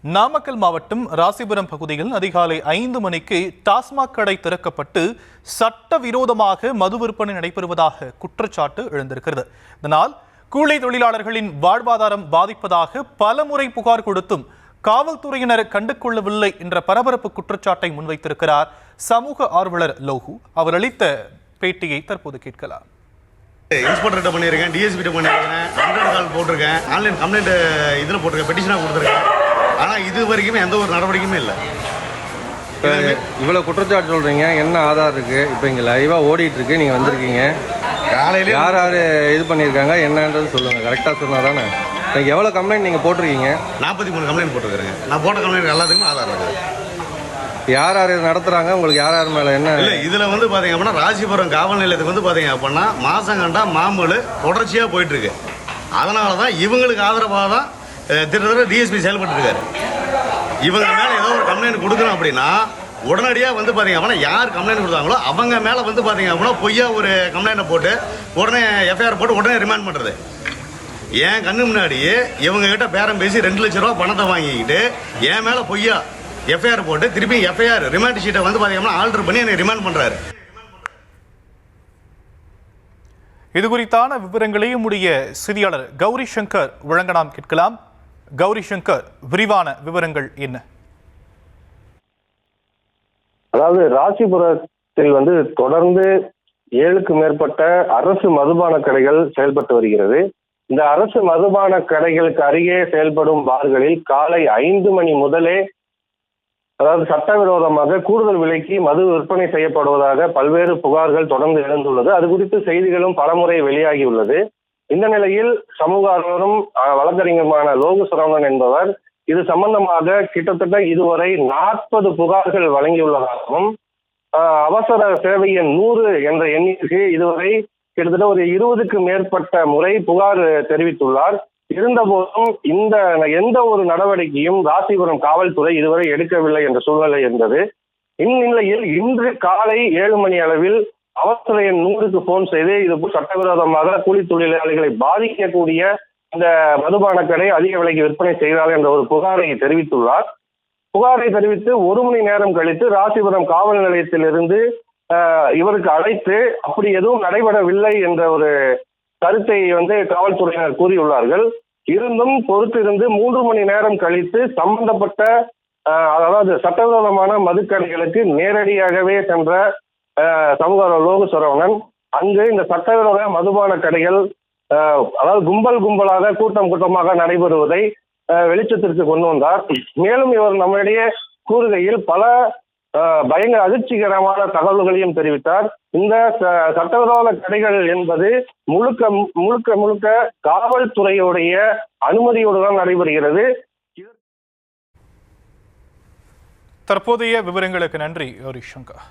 நாமக்கல் மாவட்டம் ராசிபுரம் பகுதியில் அதிகாலை 5 மணிக்கு டாஸ்மாக் கடை திறக்கப்பட்டு சட்டவிரோதமாக மது விற்பனை நடைபெறுவதாக குற்றச்சாட்டு எழுந்திருக்கிறது. இதனால் கூலி தொழிலாளர்களின் வாழ்வாதாரம் பாதிப்பதாக பலமுறை புகார் கொடுத்தும் காவல்துறையினர் கண்டுகொள்ளவில்லை என்ற பரபரப்பு குற்றச்சாட்டை முன்வைத்திருக்கிறார் சமூக ஆர்வலர் லோகு. அவர் அளித்த பேட்டியை தற்போது கேட்கலாம். இன்ஸ்பெக்டர்கிட்ட பண்ணியிருக்கேன், டிஎஸ்பிட்ட பண்ணியிருக்கேன், 100 கால் போட்டிருக்கேன், ஆன்லைன் கம்ப்ளைண்ட் இதில் போட்டிருக்கேன், பெட்டிஷனாக கொடுத்துருக்கேன். ஆனால் இது வரைக்குமே எந்த ஒரு நடவடிக்கையுமே இல்லை. இவ்வளோ குற்றச்சாட்டு சொல்கிறீங்க, என்ன ஆதாரம் இருக்குது? இப்போ இங்கே லைவாக ஓடிட்டுருக்கு, நீங்கள் வந்திருக்கீங்க. காலையில் யார் யார் இது பண்ணியிருக்காங்க என்னன்றது சொல்லுங்கள், கரெக்டாக சொன்னால் தானே. இப்போ எவ்வளோ கம்ப்ளைண்ட் நீங்கள் போட்டிருக்கீங்க? 43 கம்ப்ளைண்ட் போட்டிருக்கிறேங்க. நான் போட்ட கம்ப்ளைண்ட் எல்லாத்துக்குமே ஆதாரம் இருக்குது. யார் யார் நடத்துகிறாங்க, உங்களுக்கு யார் யார் மேலே என்ன இல்லை இதில் வந்து பார்த்தீங்க அப்படின்னா ராசிபுரம் காவல் நிலையத்துக்கு வந்து பார்த்தீங்க அப்படின்னா மாதம் கண்டா மாமூல் தொடர்ச்சியாக போயிட்டுருக்கு. அதனால தான் இவங்களுக்கு ஆதரவாக தான் திட்டத்தட்ட டிஎஸ்பி செயல்பட்டுருக்காரு. இவங்க மேலே ஏதோ ஒரு கம்ப்ளைண்ட் கொடுக்குறோம் அப்படின்னா உடனடியாக வந்து பார்த்தீங்க அப்படின்னா யார் கம்ப்ளைண்ட் கொடுத்தாங்களோ அவங்க மேலே வந்து பார்த்தீங்க அப்படின்னா பொய்யா ஒரு கம்ப்ளைண்ட்டை போட்டு உடனே எஃப்ஐஆர் போட்டு உடனே ரிமாண்ட் பண்ணுறது. என் கண்ணு முன்னாடியே இவங்ககிட்ட பேரம் பேசி 2 லட்ச ரூபா பணத்தை வாங்கிக்கிட்டு என் மேலே பொய்யா எஃப்ஐஆர் போட்டு திருப்பி எஃப்ஐஆர் ரிமாண்ட் ஷீட்டை வந்து பார்த்தீங்கன்னா ஆல்டர் பண்ணி என்னை ரிமாண்ட் பண்ணுறாரு. இது குறித்தான விவரங்களையும் உடைய செய்தியாளர் கௌரி சங்கர் வழங்க நாம் கேட்கலாம். கௌரி சங்கர், விரிவான விவரங்கள் என்ன? அதாவது ராசிபுரத்தில் தொடர்ந்து 7க்கும் மேற்பட்ட அரசு மதுபான கடைகள் செயல்பட்டு வருகிறது. இந்த அரசு மதுபான கடைகளுக்கு அருகே செயல்படும் பார்களில் காலை 5 மணி முதலே அதாவது சட்டவிரோதமாக கூடுதல் விலைக்கு மது விற்பனை செய்யப்படுவதாக பல்வேறு புகார்கள் தொடர்ந்து எழுந்துள்ளது. அது குறித்து செய்திகளும் பலமுறை வெளியாகியுள்ளது. இந்த நிலையில் சமூக ஆர்வலரும் வழக்கறிஞருமான லோகு சரவணன் என்பவர் இது சம்பந்தமாக கிட்டத்தட்ட இதுவரை 40 புகார்கள் வழங்கியுள்ளதாகவும் அவசர சேவை எண் 100 என்ற எண்ணிற்கு இதுவரை கிட்டத்தட்ட ஒரு 20க்கும் மேற்பட்ட முறை புகார் தெரிவித்துள்ளார். இருந்தபோதும் எந்த ஒரு நடவடிக்கையும் ராசிபுரம் காவல்துறை இதுவரை எடுக்கவில்லை என்ற சூழ்நிலை இருந்தது. இந்நிலையில் இன்று காலை 7 மணி அளவில் அவசர எண் 100க்கு போன் செய்து இது சட்டவிரோதமாக கூலி தொழிலாளிகளை பாதிக்கக்கூடிய இந்த மதுபான கடை அதிக விலைக்கு விற்பனை செய்தார் என்ற ஒரு புகாரை தெரிவித்துள்ளார். புகாரை தெரிவித்து 1 மணி நேரம் கழித்து ராசிபுரம் காவல் நிலையத்திலிருந்து இவருக்கு அழைத்து அப்படி எதுவும் நடைபெறவில்லை என்ற ஒரு கருத்தை காவல்துறையினர் கூறியுள்ளார்கள். இருந்தும் பொறுத்திருந்து 3 மணி நேரம் கழித்து சம்பந்தப்பட்ட அதாவது சட்டவிரோதமான மதுக்கடைகளுக்கு நேரடியாகவே சென்ற சமூக லோகு சரவணன் அங்கு இந்த சட்டவிரோத மதுபான கடைகள் அதாவது கும்பலாக கூட்டமாக நடைபெறுவதை வெளிச்சத்திற்கு கொண்டு வந்தார். மேலும் இவர் நம்மிடையே கூறுகையில் பல பயங்கர அதிர்ச்சிகரமான தகவல்களையும் தெரிவித்தார். இந்த சட்டவிரோத கடைகள் என்பது முழுக்க காவல்துறையுடைய அனுமதியோடு தான் நடைபெறுகிறது. தற்போதைய விவரங்களுக்கு நன்றி கௌரி சங்கர்.